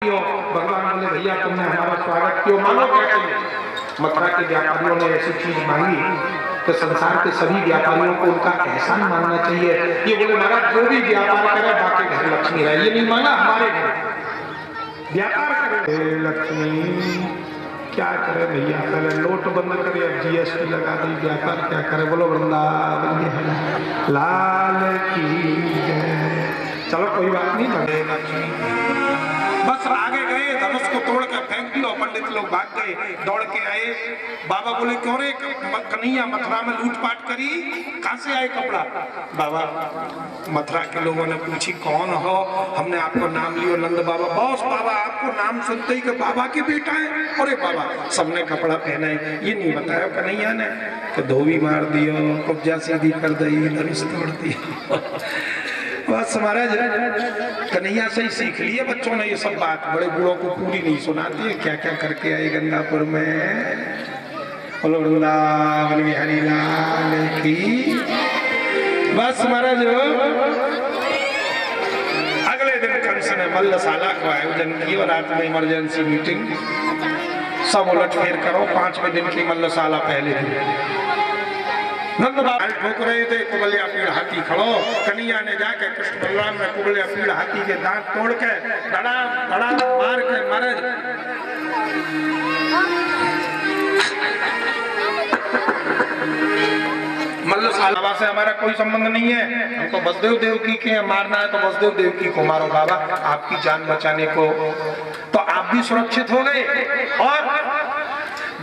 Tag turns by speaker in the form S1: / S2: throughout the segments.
S1: भगवान बोले भैया तुमने हमारा स्वागत क्यों, मानो क्या चाहिए। मथुरा के व्यापारियों ने ऐसी चीज मांगी कि संसार के सभी व्यापारियों को उनका एहसान मानना चाहिए। ये बोले महाराज जो भी व्यापार करे बाकी घर लक्ष्मी रहे, ये नहीं मांगा हमारे घर व्यापार करे लक्ष्मी। क्या करे भैया, पहले नोट बंद करे, अब जीएसटी लगा दी, व्यापार क्या करे। बोलो वृंदावन लाल की जय। चलो कोई बात नहीं, लगे लक्ष्मी। बस आगे गए, धनुष को तोड़ के फेंक दिया, पंडित लोग भाग गए, दौड़ के आए। बाबा बोले क्यों रे कन्हैया मथुरा में लूटपाट करी, कहां से आए कपड़ा। बाबा मथुरा के लोगों ने पूछी कौन हो, हमने आपको नाम लियो नंद बाबा। बॉस बाबा आपको नाम सुनते ही कि बाबा के बेटा है। अरे बाबा सबने कपड़ा पहना है, ये नहीं बताया कन्हैया ने कि धोबी मार दियो, कब्जा सीधी कर दी, धनुष तोड़ दिया। बस महाराज कन्हैया से ही सीख लिए बच्चों ने ये सब बात, बड़े बूढ़ों को पूरी नहीं सुनाती है। क्या क्या करके आए गंगापुर में। बोलो वृंदावन बिहारी लाल की। बस महाराज अगले दिन कंस ने मल्लशाला को आयोजन किया, रात में इमरजेंसी मीटिंग, सब उलट फेर करो। 5वें दिन की मल्लशाला पहले दिन नंद बाबा ठोक रहे थे, कुबलिया पीड़ हाथी खड़ो। कन्हैया ने जाके कृष्ण बलराम ने कुबलिया पीड़ हाथी के दांत तोड़ के धड़ा धड़ा मार के मारे। मल्लशाला से हमारा कोई संबंध नहीं है, हमको वसुदेव देवकी के मारना है तो वसुदेव देवकी को मारो बाबा, आपकी जान बचाने को। तो आप भी सुरक्षित हो गए और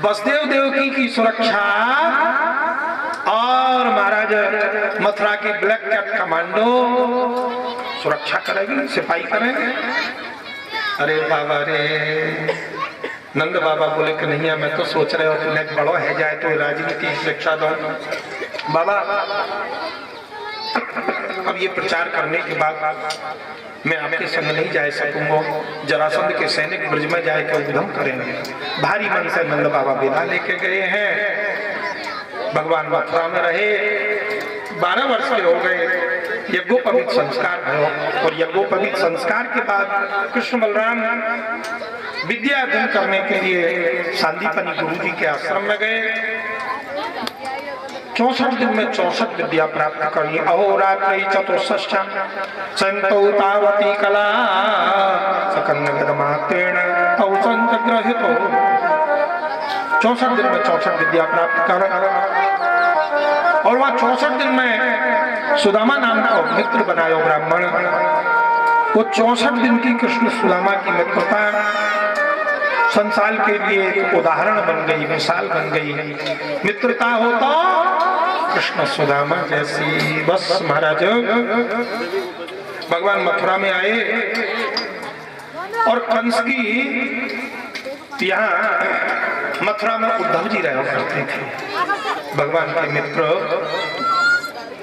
S1: वसुदेव देवकी की सुरक्षा और महाराज मथुरा की ब्लैक कैप कमांडो सुरक्षा करेगी, सिपाही करेंगे। अरे बाबा रे, नंद बाबा बोले कि नहीं मैं तो सोच रहे हो कि बड़ो है जाए तो राजनीति शिक्षा दो। बाबा अब ये प्रचार करने के बाद मैं आपके संग नहीं जा सकूंगा, जरासंध के सैनिक ब्रज में जाए के उद्यम करेंगे। भारी मन से नंद बाबा विदा लेके गए हैं। भगवान मथुरा में रहे, 12 वर्ष के हो गए, यज्ञोपवीत संस्कार भयो और यज्ञोपवीत संस्कार के बाद कृष्ण बलराम विद्या अध्ययन करने के लिए सांदीपनी गुरु जी के आश्रम में गए। 64 दिन में 64 विद्या प्राप्त करनी। अहोरात्रि चतुष्षष्ठ्यां संतौ तावती कला सकन्नगदमात्रेण तौ संग्रहितो। 64 दिन में 64 विद्या प्राप्त कर और वह 64 दिन में सुदामा नाम का मित्र बनाया ब्राह्मण। वो 64 दिन की कृष्ण सुदामा की मित्रता संसार के लिए एक उदाहरण बन गई, मिसाल बन गई। मित्रता हो तो कृष्ण सुदामा जैसी। बस महाराज भगवान मथुरा में आए और कंस की यहाँ मथुरा में उद्धव जी रहा करते थे, भगवान के मित्र।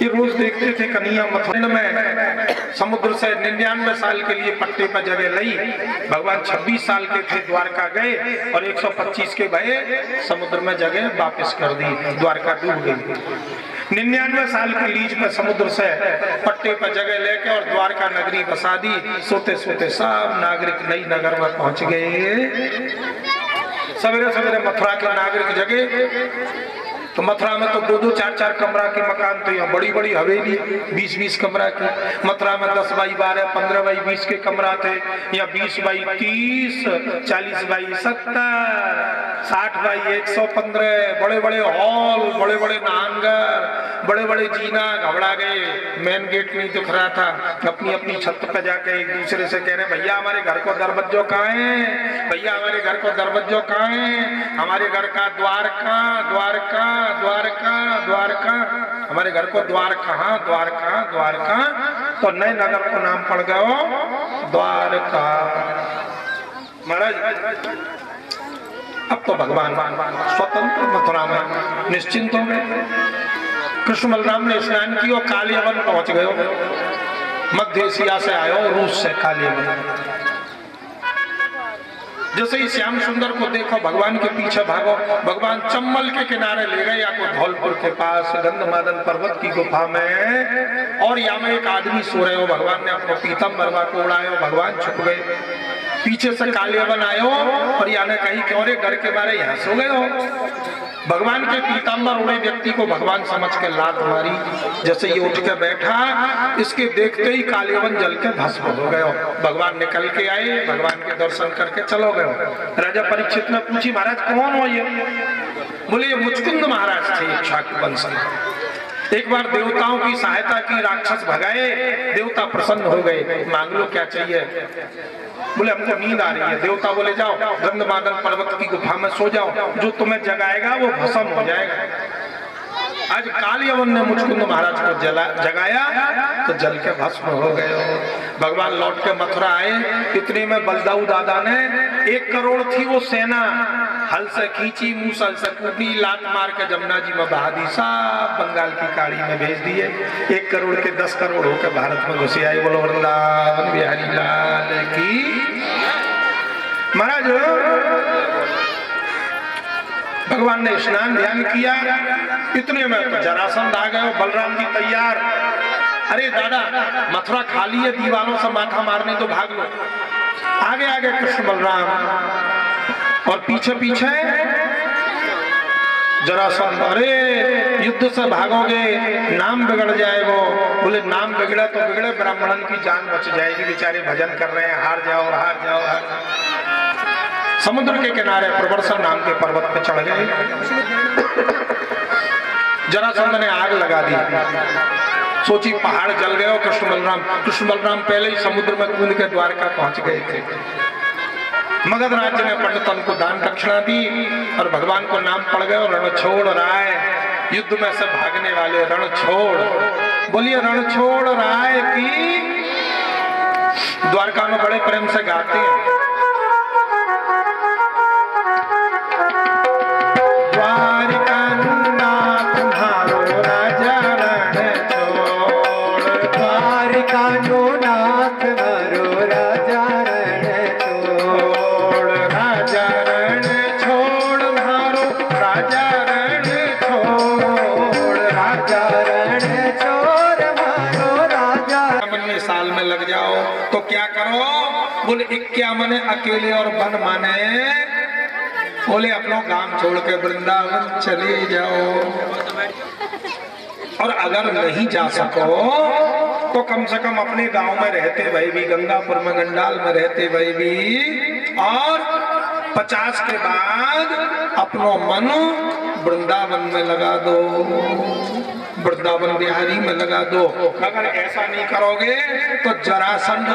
S1: ये रोज देखते थे कन्हैया मथुरा में समुद्र से 99 साल के लिए पट्टे पर जगह ली। भगवान 26 साल के थे, द्वारका गए और 125 के भये समुद्र में जगह वापस कर दी, द्वारका डूब गई। 99 साल की लीज में समुद्र से पट्टे पर जगह लेके और द्वारका नगरी बसा दी। सोते सोते सब नागरिक नई नगर में पहुंच गए। सवेरे सवेरे मथुरा के नागरिक जगह तो मथुरा में तो 2-2, 4-4 कमरा के मकान थे, यहाँ बड़ी बड़ी हवेली 20-20 कमरा की। मथुरा में 10 बाई 12, 15 बाई 20 के कमरा थे, या 20 बाई 30, 40 बाई 70, 60 बाई 115, बड़े बड़े हॉल, बड़े बड़े नहानघर, बड़े बड़े जीना। घबरा गए, मेन गेट नहीं दिख रहा था। अपनी अपनी छत पे जाके एक दूसरे से कह रहे भैया हमारे घर को दरवाजो कहाँ है, भैया हमारे घर को दरवाजो कहाँ है, हमारे घर का द्वार कहाँ, द्वारका द्वारका द्वारका, हमारे घर को द्वार कहाँ, द्वारका द्वारका। तो नए नगर को नाम पड़ गया द्वारका। महाराज अब तो भगवान स्वतंत्र मथुरा में निश्चिंत हो गए। कृष्ण बलराम ने स्नान किया, कालियावन पहुंच गए। मध्य एशिया से आयो, रूस से कालियावन। जैसे ही श्याम सुंदर को देखो भगवान के पीछे भागो। भगवान चंबल के किनारे ले गए, या को धौलपुर के पास गंधमादन पर्वत की गुफा में, और यहाँ में एक आदमी सो रहे हो। भगवान ने अपने पीतम बरवा को उड़ाया, भगवान छुप गए। पीछे से कालियावन आयो और याने कही क्यों रे डर के मारे यहाँ सो गए हो। भगवान के पीताम्बर उड़े व्यक्ति को भगवान समझ के लात मारी। जैसे ये उठ के बैठा, इसके देखते ही कालियावन जल के भस्म हो गए। भगवान निकल के आए, भगवान के दर्शन करके चलो गए। राजा परीक्षित ने पूछी महाराज कौन हो ये? बोले ये मुचकुंद महाराज थे इक्ष्वाकु वंश में। एक बार देवताओं की सहायता की, राक्षस भगाए, देवता प्रसन्न हो गए। मांग लो क्या चाहिए? बोले हमको नींद आ रही है। देवता बोले जाओ गंधमादन पर्वत की गुफा में सो जाओ, जो तुम्हें जगाएगा वो भस्म हो जाएगा। आज कालियावन ने मुचकुंद महाराज को जगाया तो जल के भस्म हो गए। भगवान लौट के मथुरा आए, इतने में बलदाऊ दादा ने 1 करोड़ थी वो सेना, हल से खींची, मूसल से कूटी, लात मार के जमुना जी में बहा दी, सब बंगाल की खाड़ी में भेज दिए। 1 करोड़ के 10 करोड़ होकर भारत में घुसे आए। बोलो वृंदावन बिहारी लाल की। महाराज भगवान ने स्नान ध्यान किया, इतने में तो जरासंध आ गए। बलराम जी तैयार, अरे दादा मथुरा खाली है, दीवारों से माथा मारने तो भाग लो। आगे आगे कृष्ण बलराम और पीछे पीछे जरासंध। अरे युद्ध से भागोगे नाम बिगड़ जाएगा। बोले नाम बिगड़ा तो बिगड़े, ब्राह्मणन की जान बच जाएगी, बेचारे भजन कर रहे हैं, हार जाओ हार जाओ हार जाओ। समुद्र के किनारे प्रवर्सन नाम के पर्वत पे चढ़ गए। जरासंध ने आग लगा दी, सोची पहाड़ जल गए। और कृष्ण बलराम पहले ही समुद्र में कूद के द्वारका पहुंच गए थे। मगध राज्य ने पंडितन को दान दक्षिणा दी और भगवान को नाम पड़ गए। रण छोड़ राय, युद्ध में से भागने वाले रण छोड़। बोलिए रण छोड़ राय की। द्वारका में बड़े प्रेम से गाते हैं, तो क्या करो? बोले 51 अकेले और वन माने। बोले अपना काम छोड़ के वृंदावन चले जाओ। और अगर नहीं जा सको तो कम से कम अपने गांव में रहते भाई भी, गंगापुर में गंडाल में रहते भाई भी, और 50 के बाद अपनो मन वृंदावन में लगा दो, वृंदावन बिहारी में लगा दो। अगर ऐसा नहीं करोगे तो जरासंध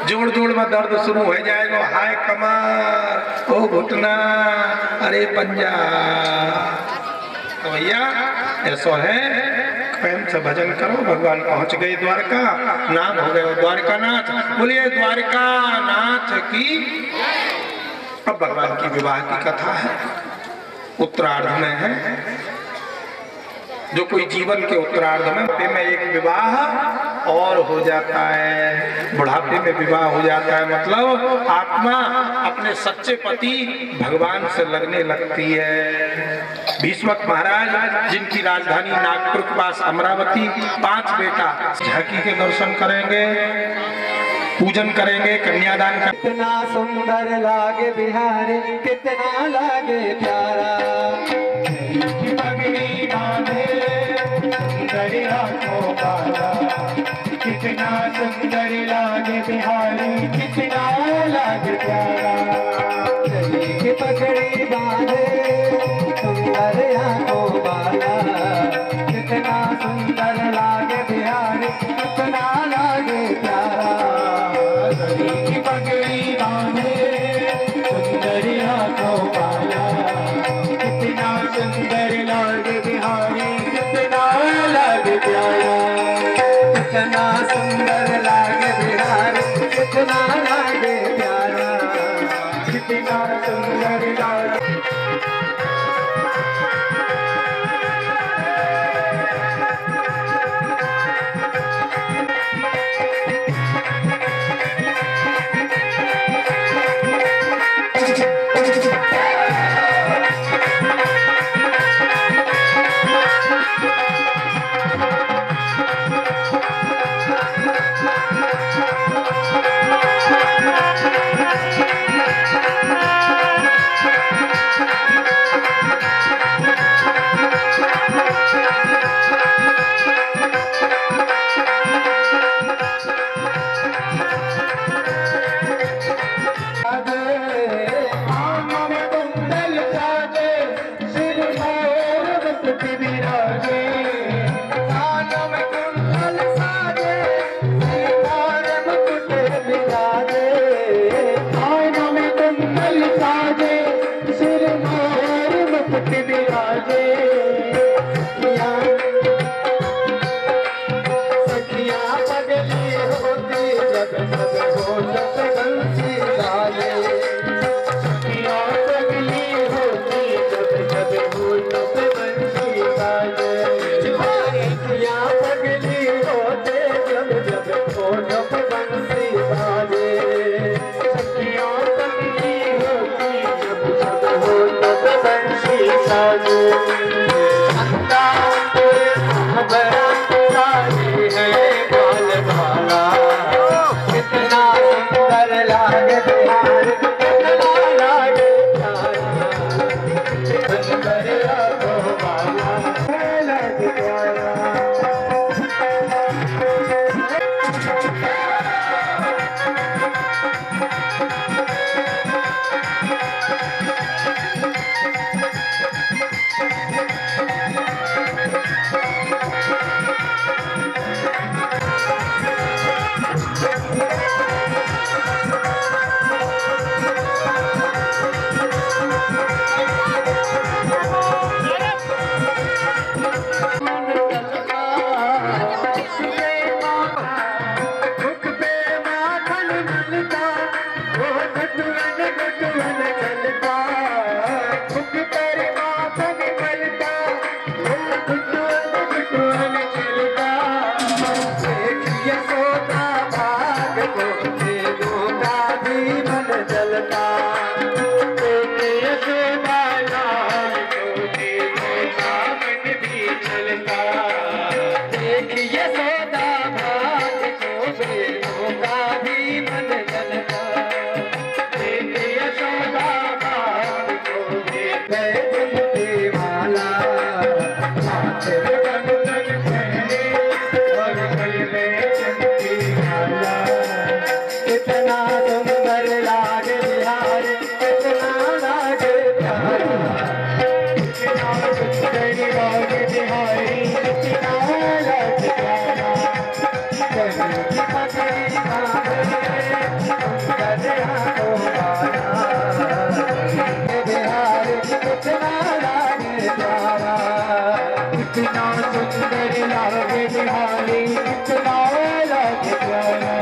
S1: जोड़ जोड़ में दर्द शुरू हो जाएगा। हाय कमर, ओ घुटना, अरे पंजा। तो भैया ऐसा है, प्रेम से भजन करो। भगवान पहुंच गए द्वारका, नाम हो गए द्वारका नाथ। बोलिए द्वारका नाथ की। अब भगवान की विवाह की कथा है, उत्तरार्ध में है। जो कोई जीवन के उत्तरार्ध में एक विवाह और हो जाता है, बुढ़ापे में विवाह हो जाता है। मतलब आत्मा अपने सच्चे पति भगवान से लगने लगती है। भीष्मक महाराज जिनकी राजधानी नागपुर के पास अमरावती, 5 बेटा, झांकी के दर्शन करेंगे, पूजन करेंगे, कन्यादान करेंगे।
S2: कितना सुंदर लागे बिहारी, कितना लागे प्यारा, पगड़ी बांधे सुंदर आंखों वाला। कितना सुंदर लागे बिहारी, कितना लागे प्यारा, चली की पगड़ी बांधे सुंदर आंखों वाला। कितना सुंदर लागे बिहारी, कितना लागे प्यारा, पगड़ी बांधे सुंदर आंखों वाला। कितना सुंदर लागे बिहारी, कितना लागे प्यारा, कितना सुंदर लागे बिहारी, कितना लागे प्यारा, कितना सुंदर लागे।
S3: Thank you.
S2: Thank you. साजू अंदा तेरे बड़ा साजी है बाल भाला कितना सुंदर लागे बिहार कितना लागे प्यारा सुंदर आंखों वाला लगे प्यारा इतना सुंदर लागे बिहारी इतना लागे प्यारा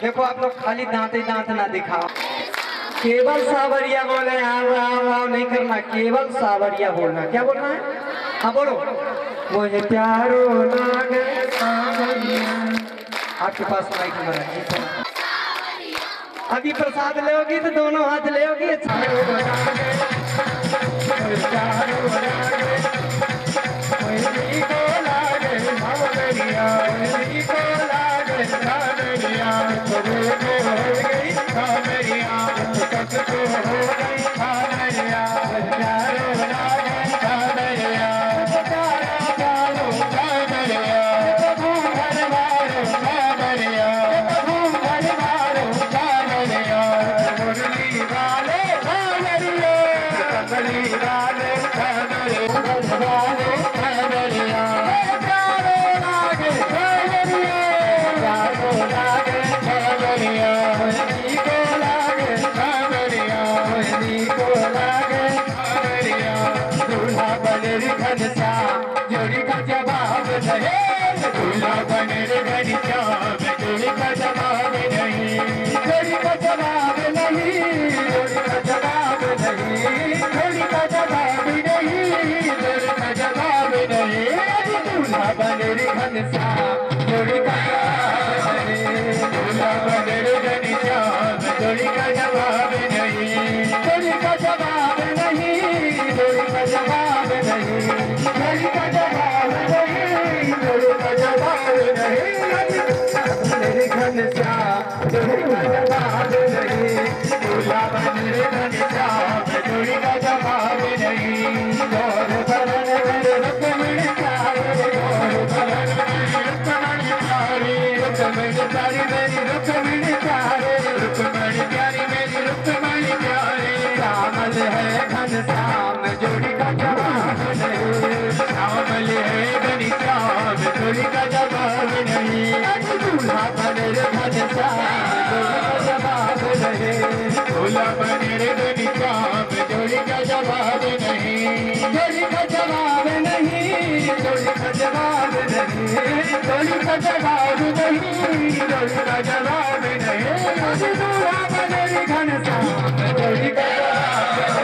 S2: देखो आप लोग खाली दांत ही दांत ना दिखाओ, केवल सावरिया बोले। आओ आओ आओ नहीं करना, केवल सावरिया बोलना। क्या बोलना है? हाँ बोलो। मुझे प्यारो लागे सावरिया। आपके पास माइक नंबर है? अभी प्रसाद लेओगी तो दोनों हाथ लेओगी। जोड़ी का जवाब नहीं, दूल्हा बने रे घनिया में जोड़ी का जवाब नहीं, जोड़ी का जवाब नहीं, जोड़ी का जवाब नहीं, जोड़ी का जवाब नहीं, जोड़ी का जवाब नहीं। दूल्हा बने रे घनिया जोड़ी का जवाब नहीं, दूल्हा बने रे घनिया में जोड़ी का जवाब नहीं, जोड़ी का जवाब नहीं, जोड़ी का जवाब नहीं, जोड़ी का जवाब नहीं, जोड़ी का जवाब नहीं। मेरे घनश्या जोड़ी का जवाब नहीं, दूल्हा बने घनश्या जोड़ी का जवाब नहीं। गौर बरन मेरे रुक्मिणी प्यारे, गौर बरन मेरी रुक्मिणी प्यारी, रुक्मिणी प्यारी मेरी रुक्मिणी प्यारे, रुक्मिणी प्यारी मेरी रुक्मिणी प्यारी। श्यामल है घनश्याम जोड़ी का जवाब नहीं, श्यामल है घनश्याम जोड़ी का जवाब नहीं। दूल्हा बने घनश्याम जोड़ी का जवाब नहीं, दूल्हा बने घनश्याम जोड़ी का जवाब नहीं, जोड़ी का जवाब नहीं, जोड़ी का जवाब नहीं, जोड़ी का जवाब नहीं, जोड़ी का जवाब नहीं। दूल्हा बने घनश्याम जोड़ी का जवाब नहीं,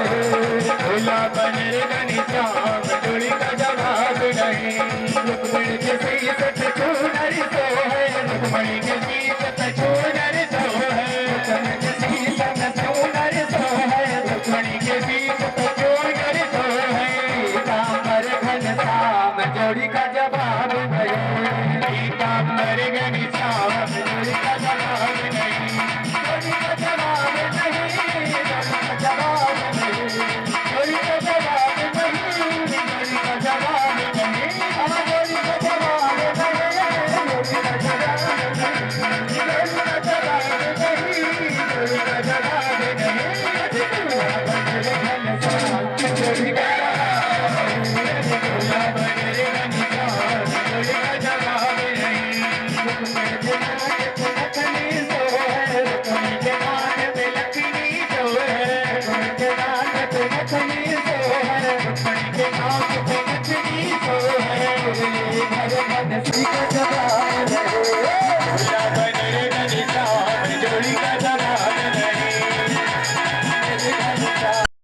S2: दूल्हा बने घनश्याम जोड़ी का जवाब नहीं। रुक्मिणी के सीत पे चूनर सो है, रुक्मिणी के सीत पे चूनर सो है, रुक्मिणी के सीत पे चूनर सो है, रुक्मिणी के सीत पे चूनर सो है। पीतांबर घनश्याम जोड़ी का जवाब नहीं, पीतांबर घनश्याम जोड़ी का जवाब नहीं, जोड़ी का जवाब नहीं, जोड़ी का जवाब नहीं, जोड़ी का जवाब नहीं, जोड़ी का जवाब नहीं। जोड़ी का जवाब नहीं, जोड़ी का जवाब नहीं, जोड़ी का जवाब नहीं, जोड़ी का जवाब नहीं। जोड़ी का Come